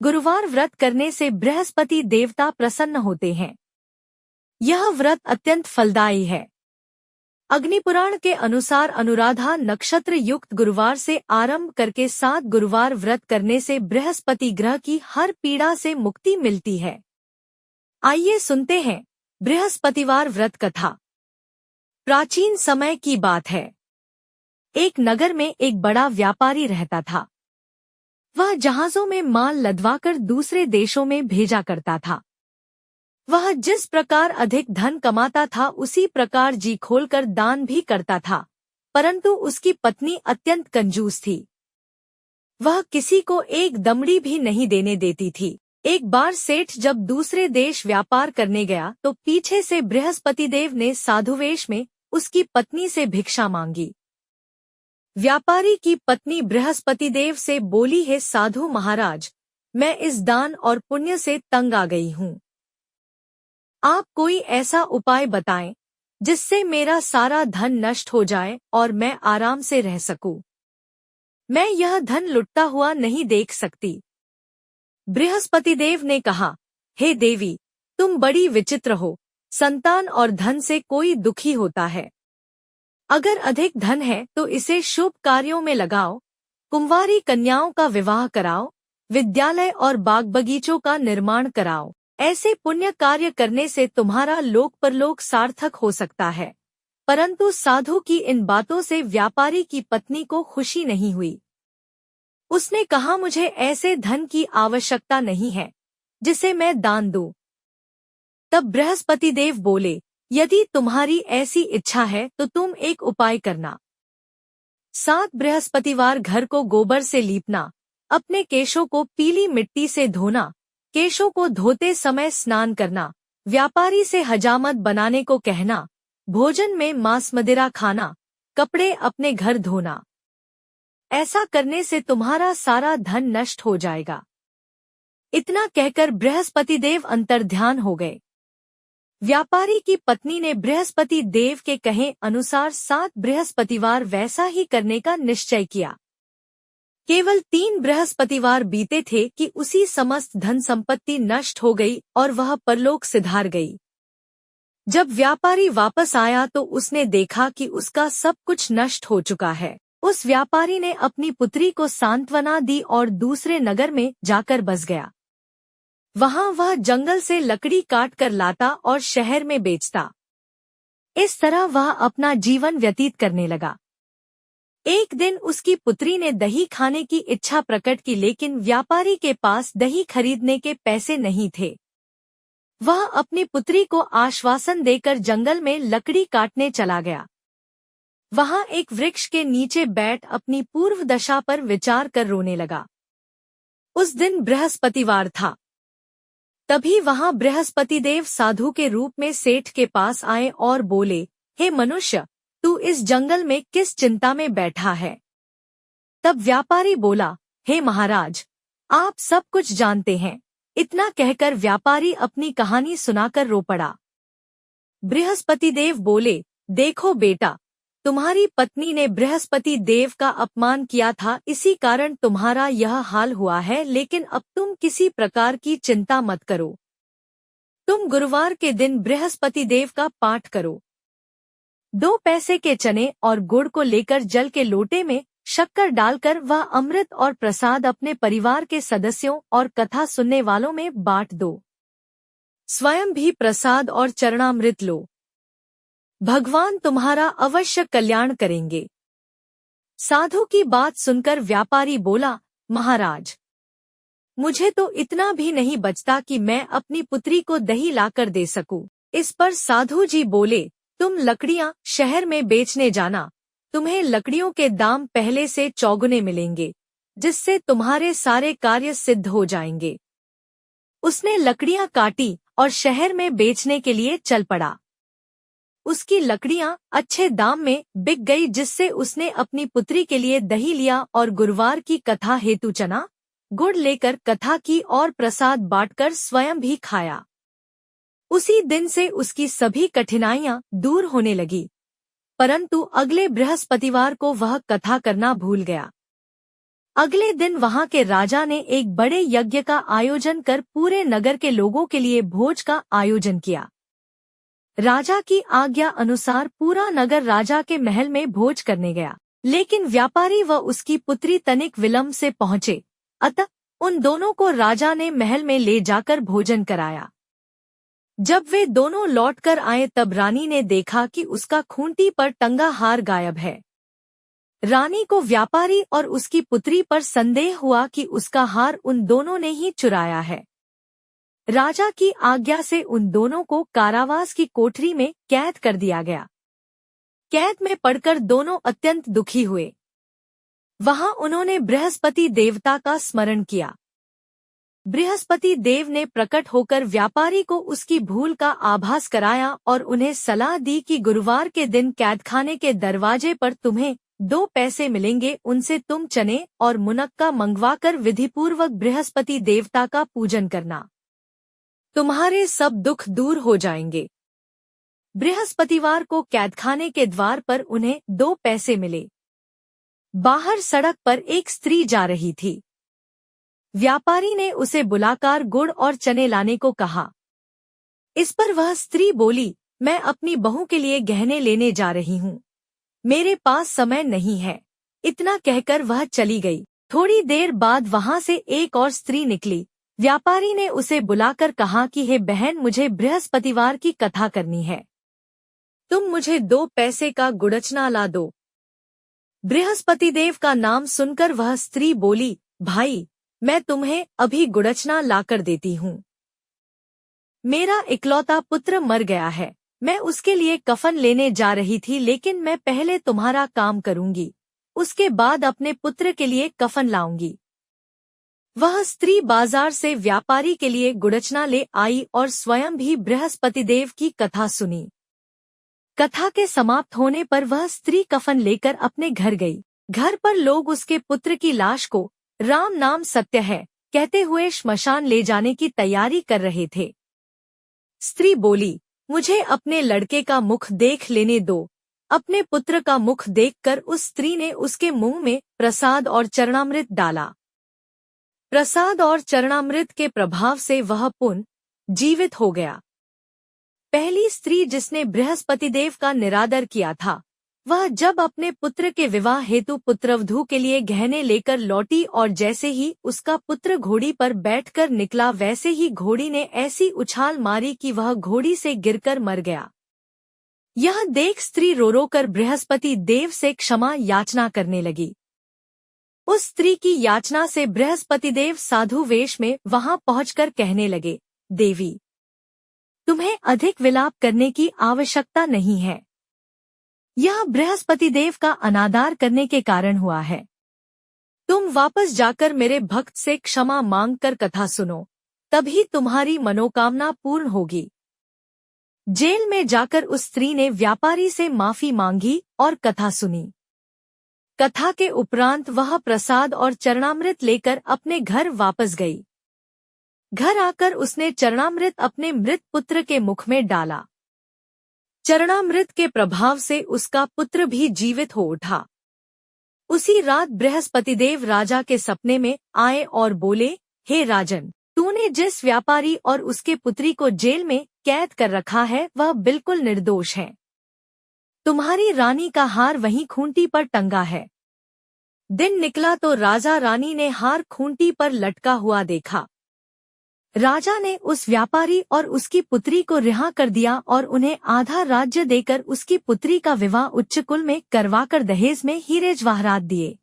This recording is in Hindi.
गुरुवार व्रत करने से बृहस्पति देवता प्रसन्न होते हैं। यह व्रत अत्यंत फलदायी है। अग्निपुराण के अनुसार अनुराधा नक्षत्र युक्त गुरुवार से आरंभ करके 7 गुरुवार व्रत करने से बृहस्पति ग्रह की हर पीड़ा से मुक्ति मिलती है। आइए सुनते हैं बृहस्पतिवार व्रत कथा। प्राचीन समय की बात है। एक नगर में एक बड़ा व्यापारी रहता था। वह जहाजों में माल लदवाकर दूसरे देशों में भेजा करता था। वह जिस प्रकार अधिक धन कमाता था उसी प्रकार जी खोलकर दान भी करता था, परंतु उसकी पत्नी अत्यंत कंजूस थी। वह किसी को एक दमड़ी भी नहीं देने देती थी। एक बार सेठ जब दूसरे देश व्यापार करने गया तो पीछे से बृहस्पति देव ने साधुवेश में उसकी पत्नी से भिक्षा मांगी। व्यापारी की पत्नी बृहस्पति देव से बोली, हे साधु महाराज, मैं इस दान और पुण्य से तंग आ गई हूँ। आप कोई ऐसा उपाय बताएं जिससे मेरा सारा धन नष्ट हो जाए और मैं आराम से रह सकूं। मैं यह धन लुटता हुआ नहीं देख सकती। बृहस्पति देव ने कहा, हे देवी, तुम बड़ी विचित्र हो। संतान और धन से कोई दुखी होता है। अगर अधिक धन है तो इसे शुभ कार्यों में लगाओ, कुंवारी कन्याओं का विवाह कराओ, विद्यालय और बाग बगीचों का निर्माण कराओ। ऐसे पुण्य कार्य करने से तुम्हारा लोक परलोक सार्थक हो सकता है। परंतु साधु की इन बातों से व्यापारी की पत्नी को खुशी नहीं हुई। उसने कहा, मुझे ऐसे धन की आवश्यकता नहीं है जिसे मैं दान दूं। तब बृहस्पति देव बोले, यदि तुम्हारी ऐसी इच्छा है तो तुम एक उपाय करना। 7 बृहस्पतिवार घर को गोबर से लीपना, अपने केशों को पीली मिट्टी से धोना, केशों को धोते समय स्नान करना, व्यापारी से हजामत बनाने को कहना, भोजन में मांस मदिरा खाना, कपड़े अपने घर धोना। ऐसा करने से तुम्हारा सारा धन नष्ट हो जाएगा। इतना कहकर बृहस्पति देव अंतर्ध्यान हो गए। व्यापारी की पत्नी ने बृहस्पति देव के कहे अनुसार 7 बृहस्पतिवार वैसा ही करने का निश्चय किया। केवल 3 बृहस्पतिवार बीते थे कि उसी समस्त धन संपत्ति नष्ट हो गई और वह परलोक सिधार गई। जब व्यापारी वापस आया तो उसने देखा कि उसका सब कुछ नष्ट हो चुका है। उस व्यापारी ने अपनी पुत्री को सांत्वना दी और दूसरे नगर में जाकर बस गया। वहां वह जंगल से लकड़ी काट कर लाता और शहर में बेचता। इस तरह वह अपना जीवन व्यतीत करने लगा। एक दिन उसकी पुत्री ने दही खाने की इच्छा प्रकट की, लेकिन व्यापारी के पास दही खरीदने के पैसे नहीं थे। वह अपनी पुत्री को आश्वासन देकर जंगल में लकड़ी काटने चला गया। वहां एक वृक्ष के नीचे बैठ अपनी पूर्व दशा पर विचार कर रोने लगा। उस दिन बृहस्पतिवार था। तभी वहां बृहस्पति देव साधु के रूप में सेठ के पास आए और बोले, हे मनुष्य, तू इस जंगल में किस चिंता में बैठा है? तब व्यापारी बोला, हे महाराज, आप सब कुछ जानते हैं। इतना कहकर व्यापारी अपनी कहानी सुनाकर रो पड़ा। बृहस्पति देव बोले, देखो बेटा, तुम्हारी पत्नी ने बृहस्पति देव का अपमान किया था, इसी कारण तुम्हारा यह हाल हुआ है, लेकिन अब तुम किसी प्रकार की चिंता मत करो। तुम गुरुवार के दिन बृहस्पति देव का पाठ करो। 2 पैसे के चने और गुड़ को लेकर जल के लोटे में शक्कर डालकर वह अमृत और प्रसाद अपने परिवार के सदस्यों और कथा सुनने वालों में बांट दो। स्वयं भी प्रसाद और चरणामृत लो। भगवान तुम्हारा अवश्य कल्याण करेंगे। साधु की बात सुनकर व्यापारी बोला, महाराज, मुझे तो इतना भी नहीं बचता कि मैं अपनी पुत्री को दही लाकर दे सकूं। इस पर साधु जी बोले, तुम लकड़ियां शहर में बेचने जाना, तुम्हें लकड़ियों के दाम पहले से चौगुने मिलेंगे, जिससे तुम्हारे सारे कार्य सिद्ध हो जाएंगे। उसने लकड़ियां काटी और शहर में बेचने के लिए चल पड़ा। उसकी लकड़ियां अच्छे दाम में बिक गई, जिससे उसने अपनी पुत्री के लिए दही लिया और गुरुवार की कथा हेतु चना गुड़ लेकर कथा की और प्रसाद बांटकर स्वयं भी खाया। उसी दिन से उसकी सभी कठिनाइयां दूर होने लगी, परंतु अगले बृहस्पतिवार को वह कथा करना भूल गया। अगले दिन वहां के राजा ने एक बड़े यज्ञ का आयोजन कर पूरे नगर के लोगों के लिए भोज का आयोजन किया। राजा की आज्ञा अनुसार पूरा नगर राजा के महल में भोज करने गया, लेकिन व्यापारी व उसकी पुत्री तनिक विलंब से पहुंचे, अतः उन दोनों को राजा ने महल में ले जाकर भोजन कराया। जब वे दोनों लौटकर आए तब रानी ने देखा कि उसका खूंटी पर टंगा हार गायब है। रानी को व्यापारी और उसकी पुत्री पर संदेह हुआ कि उसका हार उन दोनों ने ही चुराया है। राजा की आज्ञा से उन दोनों को कारावास की कोठरी में कैद कर दिया गया। कैद में पड़कर दोनों अत्यंत दुखी हुए। वहां उन्होंने बृहस्पति देवता का स्मरण किया। बृहस्पति देव ने प्रकट होकर व्यापारी को उसकी भूल का आभास कराया और उन्हें सलाह दी कि गुरुवार के दिन कैदखाने के दरवाजे पर तुम्हें 2 पैसे मिलेंगे, उनसे तुम चने और मुनक्का मंगवाकर विधिपूर्वक बृहस्पति देवता का पूजन करना। तुम्हारे सब दुख दूर हो जाएंगे। बृहस्पतिवार को कैदखाने के द्वार पर उन्हें 2 पैसे मिले। बाहर सड़क पर एक स्त्री जा रही थी। व्यापारी ने उसे बुलाकर गुड़ और चने लाने को कहा। इस पर वह स्त्री बोली, मैं अपनी बहू के लिए गहने लेने जा रही हूँ, मेरे पास समय नहीं है। इतना कहकर वह चली गई। थोड़ी देर बाद वहां से एक और स्त्री निकली। व्यापारी ने उसे बुलाकर कहा कि हे बहन, मुझे बृहस्पतिवार की कथा करनी है, तुम मुझे 2 पैसे का गुड़चना ला दो। बृहस्पतिदेव का नाम सुनकर वह स्त्री बोली, भाई मैं तुम्हें अभी गुड़चना लाकर देती हूँ। मेरा इकलौता पुत्र मर गया है, मैं उसके लिए कफन लेने जा रही थी, लेकिन मैं पहले तुम्हारा काम करूंगी, उसके बाद अपने पुत्र के लिए कफन लाऊंगी। वह स्त्री बाजार से व्यापारी के लिए गुड़चना ले आई और स्वयं भी बृहस्पतिदेव की कथा सुनी। कथा के समाप्त होने पर वह स्त्री कफन लेकर अपने घर गई। घर पर लोग उसके पुत्र की लाश को राम नाम सत्य है कहते हुए श्मशान ले जाने की तैयारी कर रहे थे। स्त्री बोली, मुझे अपने लड़के का मुख देख लेने दो। अपने पुत्र का मुख देखकर उस स्त्री ने उसके मुंह में प्रसाद और चरणामृत डाला। प्रसाद और चरणामृत के प्रभाव से वह पुनः जीवित हो गया। पहली स्त्री जिसने बृहस्पतिदेव का निरादर किया था, वह जब अपने पुत्र के विवाह हेतु पुत्रवधू के लिए गहने लेकर लौटी और जैसे ही उसका पुत्र घोड़ी पर बैठकर निकला, वैसे ही घोड़ी ने ऐसी उछाल मारी कि वह घोड़ी से गिरकर मर गया। यह देख स्त्री रो रो कर बृहस्पति देव से क्षमा याचना करने लगी। उस स्त्री की याचना से बृहस्पतिदेव साधु वेश में वहां पहुंचकर कहने लगे, देवी, तुम्हें अधिक विलाप करने की आवश्यकता नहीं है। यह बृहस्पतिदेव का अनादर करने के कारण हुआ है। तुम वापस जाकर मेरे भक्त से क्षमा मांगकर कथा सुनो, तभी तुम्हारी मनोकामना पूर्ण होगी। जेल में जाकर उस स्त्री ने व्यापारी से माफी मांगी और कथा सुनी। कथा के उपरांत वह प्रसाद और चरणामृत लेकर अपने घर वापस गई। घर आकर उसने चरणामृत अपने मृत पुत्र के मुख में डाला। चरणामृत के प्रभाव से उसका पुत्र भी जीवित हो उठा। उसी रात बृहस्पतिदेव राजा के सपने में आए और बोले, हे राजन, तूने जिस व्यापारी और उसके पुत्री को जेल में कैद कर रखा है वह बिल्कुल निर्दोष है। तुम्हारी रानी का हार वहीं खूंटी पर टंगा है। दिन निकला तो राजा रानी ने हार खूंटी पर लटका हुआ देखा। राजा ने उस व्यापारी और उसकी पुत्री को रिहा कर दिया और उन्हें आधा राज्य देकर उसकी पुत्री का विवाह उच्च कुल में करवाकर दहेज में हीरे जवाहरात दिए।